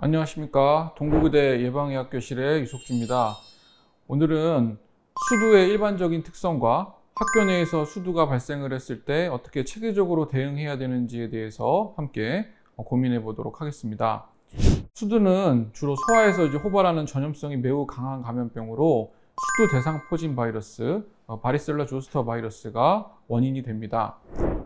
안녕하십니까. 동국의대 예방의학교실의 유석주입니다. 오늘은 수두의 일반적인 특성과 학교 내에서 수두가 발생을 했을 때 어떻게 체계적으로 대응해야 되는지에 대해서 함께 고민해 보도록 하겠습니다. 수두는 주로 소아에서 호발하는 전염성이 매우 강한 감염병으로 수두 대상포진 바이러스, 바리셀라 조스터 바이러스가 원인이 됩니다.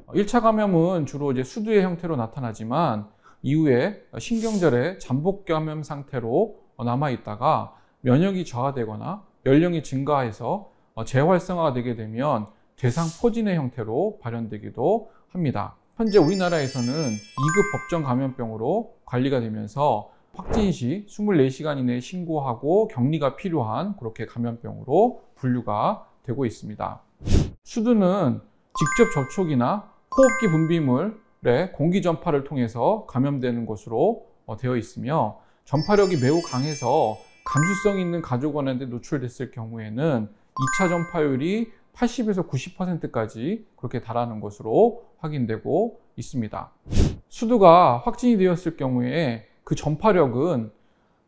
1차 감염은 주로 수두의 형태로 나타나지만 이후에 신경절의 잠복 감염 상태로 남아있다가 면역이 저하되거나 연령이 증가해서 재활성화가 되게 되면 대상포진의 형태로 발현되기도 합니다. 현재 우리나라에서는 2급 법정 감염병으로 관리가 되면서 확진 시 24시간 이내에 신고하고 격리가 필요한 그렇게 감염병으로 분류가 되고 있습니다. 수두는 직접 접촉이나 호흡기 분비물의 공기 전파를 통해서 감염되는 것으로 되어 있으며 전파력이 매우 강해서 감수성 있는 가족원한테 노출됐을 경우에는 2차 전파율이 80에서 90%까지 그렇게 달하는 것으로 확인되고 있습니다. 수두가 확진이 되었을 경우에 그 전파력은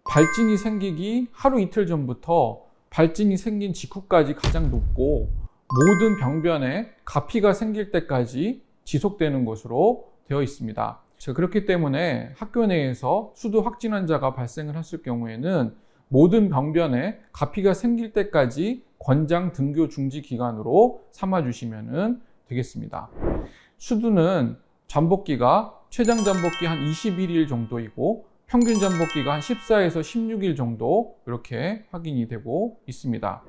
발진이 생기기 하루 이틀 전부터 발진이 생긴 직후까지 가장 높고 모든 병변에 가피가 생길 때까지 지속되는 것으로 되어 있습니다. 그렇기 때문에 학교 내에서 수두 확진 환자가 발생을 했을 경우에는 모든 병변에 가피가 생길 때까지 권장 등교 중지 기간으로 삼아주시면 되겠습니다. 수두는 잠복기가 최장 잠복기 한 21일 정도이고 평균 잠복기가 한 14에서 16일 정도 이렇게 확인이 되고 있습니다.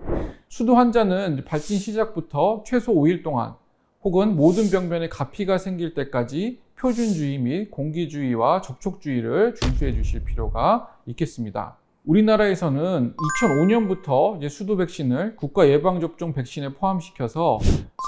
수두 환자는 발진 시작부터 최소 5일 동안 혹은 모든 병변에 가피가 생길 때까지 표준주의 및 공기주의와 접촉주의를 준수해 주실 필요가 있겠습니다. 우리나라에서는 2005년부터 수두 백신을 국가 예방접종 백신에 포함시켜서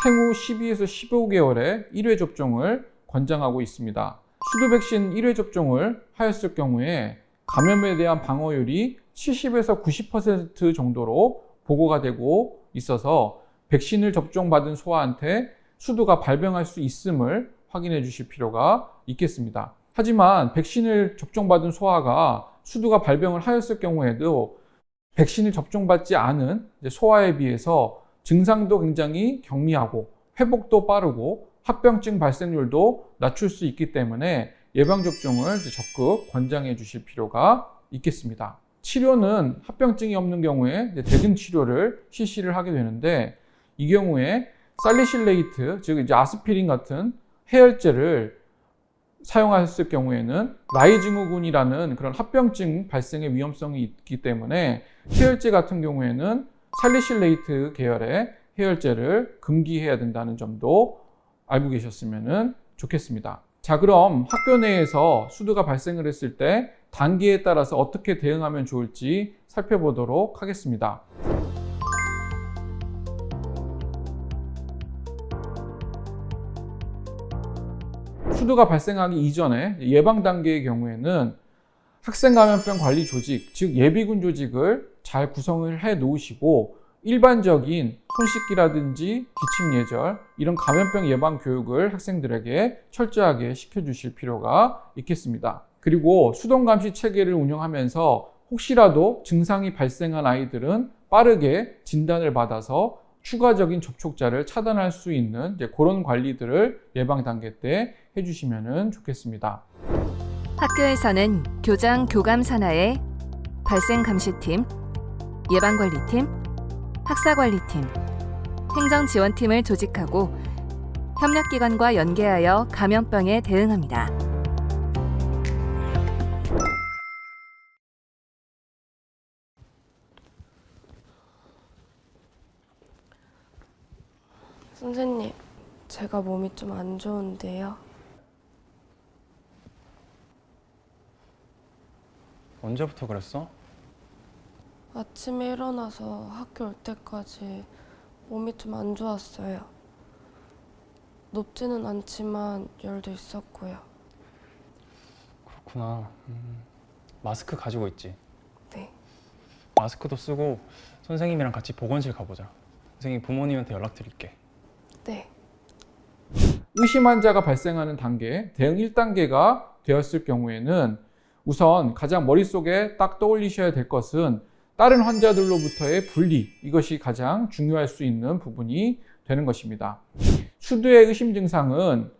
생후 12에서 15개월의 1회 접종을 권장하고 있습니다. 수두 백신 1회 접종을 하였을 경우에 감염에 대한 방어율이 70에서 90% 정도로 보고가 되고 있어서 백신을 접종받은 소아한테 수두가 발병할 수 있음을 확인해 주실 필요가 있겠습니다. 하지만 백신을 접종받은 소아가 수두가 발병을 하였을 경우에도 백신을 접종받지 않은 소아에 비해서 증상도 굉장히 경미하고 회복도 빠르고 합병증 발생률도 낮출 수 있기 때문에 예방접종을 적극 권장해 주실 필요가 있겠습니다. 치료는 합병증이 없는 경우에 대증 치료를 실시를 하게 되는데 이 경우에 살리실레이트, 즉 아스피린 같은 해열제를 사용하셨을 경우에는 라이증후군이라는 그런 합병증 발생의 위험성이 있기 때문에 해열제 같은 경우에는 살리실레이트 계열의 해열제를 금기해야 된다는 점도 알고 계셨으면 좋겠습니다. 자, 그럼 학교 내에서 수두가 발생을 했을 때 단계에 따라서 어떻게 대응하면 좋을지 살펴보도록 하겠습니다. 수두가 발생하기 이전에 예방 단계의 경우에는 학생감염병 관리 조직, 즉 예비군 조직을 잘 구성을 해 놓으시고 일반적인 손 씻기라든지 기침 예절 이런 감염병 예방 교육을 학생들에게 철저하게 시켜주실 필요가 있겠습니다. 그리고 수동 감시 체계를 운영하면서 혹시라도 증상이 발생한 아이들은 빠르게 진단을 받아서 추가적인 접촉자를 차단할 수 있는 그런 관리들을 예방 단계 때 해주시면 좋겠습니다. 학교에서는 교장 교감 산하의 발생감시팀, 예방관리팀, 학사관리팀, 행정지원팀을 조직하고 협력기관과 연계하여 감염병에 대응합니다. 선생님, 제가 몸이 좀 안 좋은데요. 언제부터 그랬어? 아침에 일어나서 학교 올 때까지 몸이 좀 안 좋았어요. 높지는 않지만 열도 있었고요. 그렇구나. 마스크 가지고 있지? 네. 마스크도 쓰고 선생님이랑 같이 보건실 가보자. 선생님 부모님한테 연락드릴게. 네. 의심 환자가 발생하는 단계, 대응 1단계가 되었을 경우에는 우선 가장 머릿속에 딱 떠올리셔야 될 것은 다른 환자들로부터의 분리, 이것이 가장 중요할 수 있는 부분이 되는 것입니다. 수두의 의심 증상은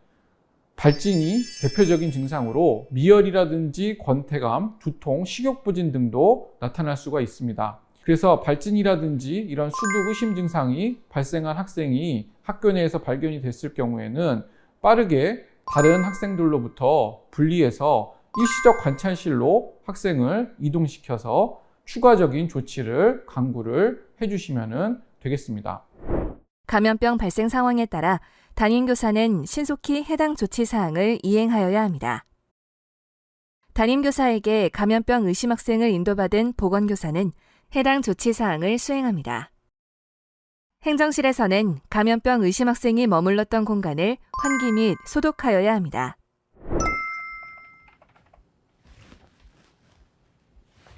발진이 대표적인 증상으로 미열이라든지 권태감, 두통, 식욕부진 등도 나타날 수가 있습니다. 그래서 발진이라든지 이런 수두 의심 증상이 발생한 학생이 학교 내에서 발견이 됐을 경우에는 빠르게 다른 학생들로부터 분리해서 일시적 관찰실로 학생을 이동시켜서 추가적인 조치를 강구를 해주시면 되겠습니다. 감염병 발생 상황에 따라 담임교사는 신속히 해당 조치 사항을 이행하여야 합니다. 담임교사에게 감염병 의심 학생을 인도받은 보건교사는 해당 조치 사항을 수행합니다. 행정실에서는 감염병 의심 학생이 머물렀던 공간을 환기 및 소독하여야 합니다.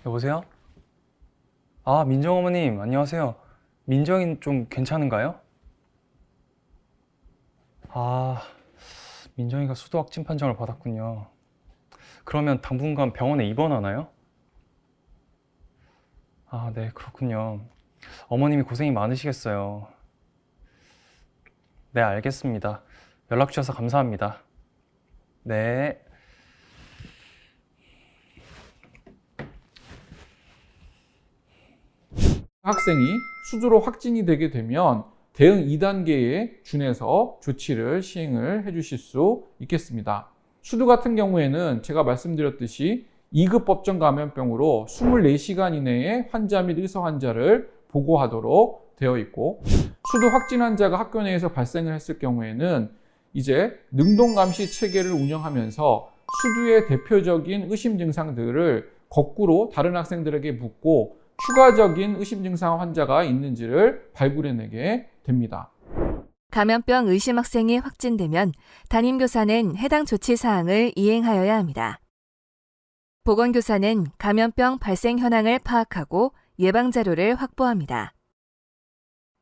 여보세요? 아, 민정 어머님, 안녕하세요. 민정이는 좀 괜찮은가요? 아, 민정이가 수두 확진 판정을 받았군요. 그러면 당분간 병원에 입원하나요? 아, 네, 그렇군요. 어머님이 고생이 많으시겠어요. 네, 알겠습니다. 연락 주셔서 감사합니다. 네. 학생이 수두로 확진이 되게 되면 대응 2단계에 준해서 조치를 시행을 해주실 수 있겠습니다. 수두 같은 경우에는 제가 말씀드렸듯이 2급 법정 감염병으로 24시간 이내에 환자 및 의사 환자를 보고하도록 되어 있고, 수두 확진 환자가 학교 내에서 발생을 했을 경우에는 이제 능동감시 체계를 운영하면서 수두의 대표적인 의심 증상들을 거꾸로 다른 학생들에게 묻고 추가적인 의심 증상 환자가 있는지를 발굴해내게 됩니다. 감염병 의심 학생이 확진되면 담임교사는 해당 조치 사항을 이행하여야 합니다. 보건교사는 감염병 발생 현황을 파악하고 예방 자료를 확보합니다.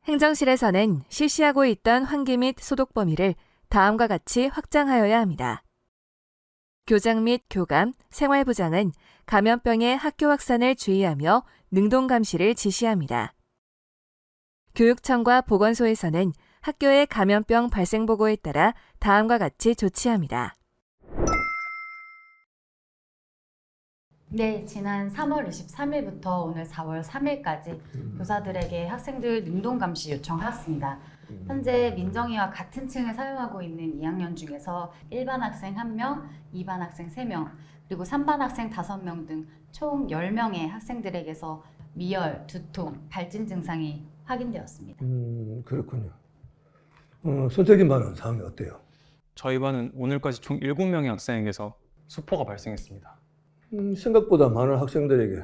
행정실에서는 실시하고 있던 환기 및 소독 범위를 다음과 같이 확장하여야 합니다. 교장 및 교감, 생활부장은 감염병의 학교 확산을 주의하며 능동감시를 지시합니다. 교육청과 보건소에서는 학교의 감염병 발생 보고에 따라 다음과 같이 조치합니다. 네, 지난 3월 23일부터 오늘 4월 3일까지 교사들에게 학생들 능동감시 요청하였습니다. 현재 민정이와 같은 층을 사용하고 있는 2학년 중에서 1반 학생 1명, 2반 학생 3명, 그리고 3반 학생 5명 등 총 10명의 학생들에게서 미열, 두통, 발진 증상이 확인되었습니다. 그렇군요. 선생님 반은 상황이 어때요? 저희 반은 오늘까지 총 7명의 학생에게서 수포가 발생했습니다. 생각보다 많은 학생들에게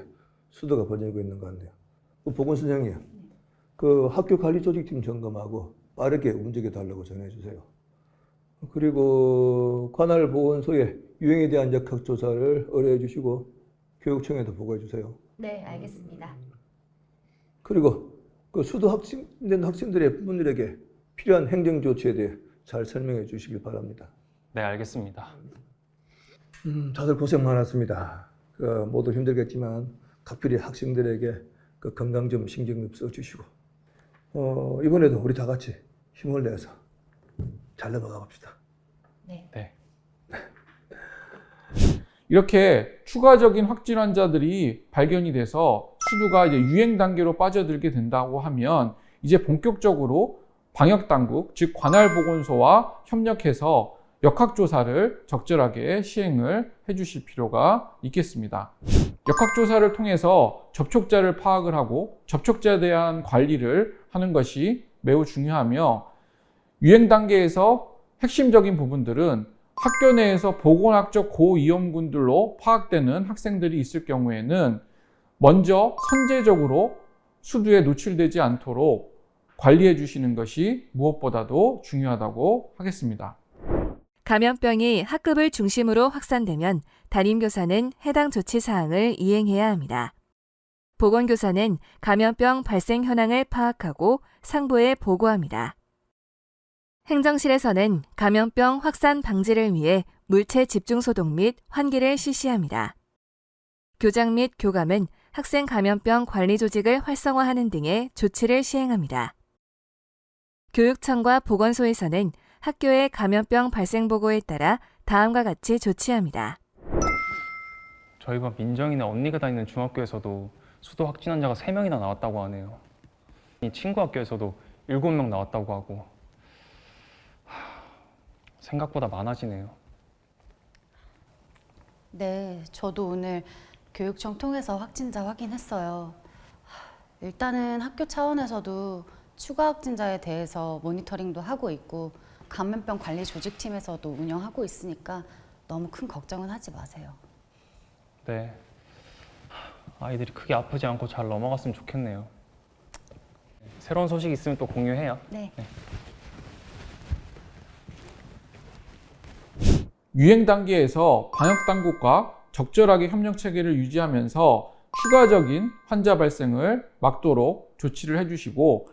수두가 번지고 있는 것 같네요. 보건 선생님, 그 학교 관리 조직팀 점검하고 빠르게 움직여 달라고 전해주세요. 그리고 관할 보건소에 유행에 대한 역학 조사를 의뢰해 주시고 교육청에도 보고해 주세요. 네, 알겠습니다. 그리고 그 수두 확진된 학생들의 부모들에게 필요한 행정 조치에 대해 잘 설명해 주시길 바랍니다. 네, 알겠습니다. 다들 고생 많았습니다. 모두 힘들겠지만 각별히 학생들에게 그 건강 좀 신경 좀 써주시고 이번에도 우리 다 같이 힘을 내서 잘 넘어가 봅시다. 네. 네. 이렇게 추가적인 확진 환자들이 발견이 돼서 수두가 이제 유행 단계로 빠져들게 된다고 하면 이제 본격적으로 방역 당국, 즉 관할 보건소와 협력해서 역학조사를 적절하게 시행을 해주실 필요가 있겠습니다. 역학조사를 통해서 접촉자를 파악을 하고 접촉자에 대한 관리를 하는 것이 매우 중요하며, 유행 단계에서 핵심적인 부분들은 학교 내에서 보건학적 고위험군들로 파악되는 학생들이 있을 경우에는 먼저 선제적으로 수두에 노출되지 않도록 관리해 주시는 것이 무엇보다도 중요하다고 하겠습니다. 감염병이 학급을 중심으로 확산되면 담임교사는 해당 조치 사항을 이행해야 합니다. 보건교사는 감염병 발생 현황을 파악하고 상부에 보고합니다. 행정실에서는 감염병 확산 방지를 위해 물체 집중 소독 및 환기를 실시합니다. 교장 및 교감은 학생 감염병 관리 조직을 활성화하는 등의 조치를 시행합니다. 교육청과 보건소에서는 학교의 감염병 발생 보고에 따라 다음과 같이 조치합니다. 저희 반 민정이네 언니가 다니는 중학교에서도 수도 확진 환자가 3명이나 나왔다고 하네요. 이 친구 학교에서도 7명 나왔다고 하고 생각보다 많아지네요. 네, 저도 오늘 교육청 통해서 확진자 확인했어요. 일단은 학교 차원에서도 추가 확진자에 대해서 모니터링도 하고 있고 감염병 관리 조직팀에서도 운영하고 있으니까 너무 큰 걱정은 하지 마세요. 네. 아이들이 크게 아프지 않고 잘 넘어갔으면 좋겠네요. 새로운 소식 있으면 또 공유해요. 네. 유행 단계에서 방역 당국과 적절하게 협력 체계를 유지하면서 추가적인 환자 발생을 막도록 조치를 해주시고,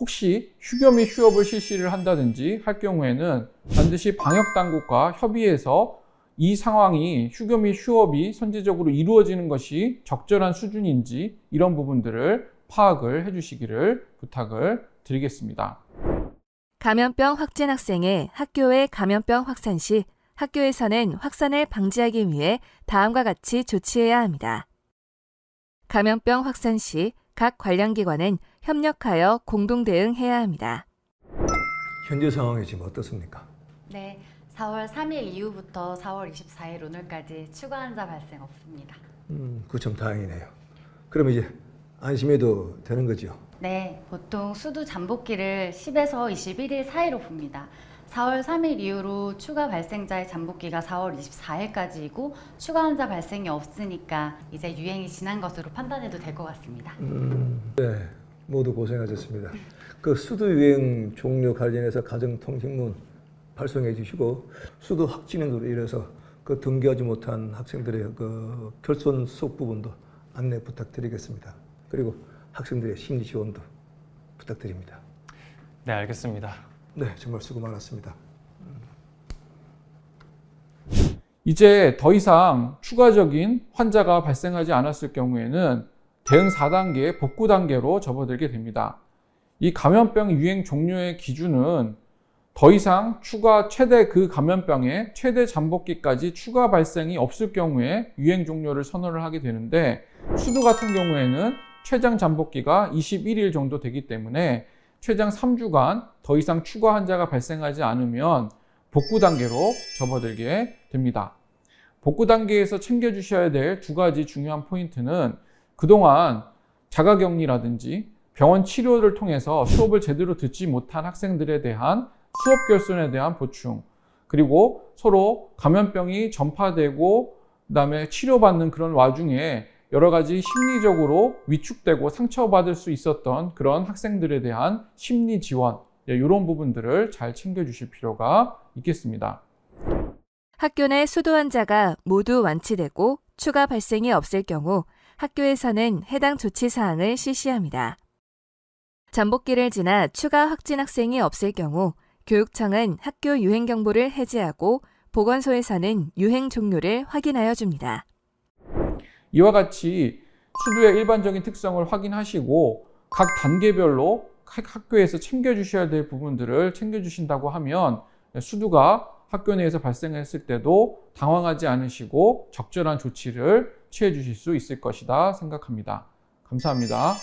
혹시 휴교 및 휴업을 실시를 한다든지 할 경우에는 반드시 방역 당국과 협의해서 이 상황이 휴교 및 휴업이 선제적으로 이루어지는 것이 적절한 수준인지 이런 부분들을 파악을 해주시기를 부탁을 드리겠습니다. 감염병 확진 학생의 학교의 감염병 확산 시 학교에서는 확산을 방지하기 위해 다음과 같이 조치해야 합니다. 감염병 확산 시 각 관련 기관은 협력하여 공동 대응해야 합니다. 현재 상황이 지금 어떻습니까? 네, 4월 3일 이후부터 4월 24일 오늘까지 추가 환자 발생 없습니다. 그거 참 다행이네요. 그럼 이제 안심해도 되는 거죠? 네, 보통 수두 잠복기를 10에서 21일 사이로 봅니다. 4월 3일 이후로 추가 발생자의 잠복기가 4월 24일까지이고 추가 환자 발생이 없으니까 이제 유행이 지난 것으로 판단해도 될 것 같습니다. 네, 모두 고생하셨습니다. 그 수두 유행 종료 관련해서 가정통신문 발송해 주시고, 수두 확진으로 인해서 그 등교하지 못한 학생들의 그 결손 수속 부분도 안내 부탁드리겠습니다. 그리고 학생들의 심리 지원도 부탁드립니다. 네, 알겠습니다. 네, 정말 수고 많았습니다. 이제 더 이상 추가적인 환자가 발생하지 않았을 경우에는 대응 4단계 복구 단계로 접어들게 됩니다. 이 감염병 유행 종료의 기준은 더 이상 최대 그 감염병의 최대 잠복기까지 추가 발생이 없을 경우에 유행 종료를 선언을 하게 되는데, 수두 같은 경우에는 최장 잠복기가 21일 정도 되기 때문에 최장 3주간 더 이상 추가 환자가 발생하지 않으면 복구 단계로 접어들게 됩니다. 복구 단계에서 챙겨주셔야 될 2가지 중요한 포인트는, 그동안 자가격리라든지 병원 치료를 통해서 수업을 제대로 듣지 못한 학생들에 대한 수업 결손에 대한 보충, 그리고 서로 감염병이 전파되고 그다음에 치료받는 그런 와중에 여러 가지 심리적으로 위축되고 상처받을 수 있었던 그런 학생들에 대한 심리 지원, 이런 부분들을 잘 챙겨주실 필요가 있겠습니다. 학교 내 수두 환자가 모두 완치되고 추가 발생이 없을 경우 학교에서는 해당 조치 사항을 실시합니다. 잠복기를 지나 추가 확진 학생이 없을 경우 교육청은 학교 유행 경보를 해제하고 보건소에서는 유행 종료를 확인하여 줍니다. 이와 같이 수두의 일반적인 특성을 확인하시고 각 단계별로 각 학교에서 챙겨주셔야 될 부분들을 챙겨주신다고 하면 수두가 학교 내에서 발생했을 때도 당황하지 않으시고 적절한 조치를 취해 주실 수 있을 것이다 생각합니다. 감사합니다.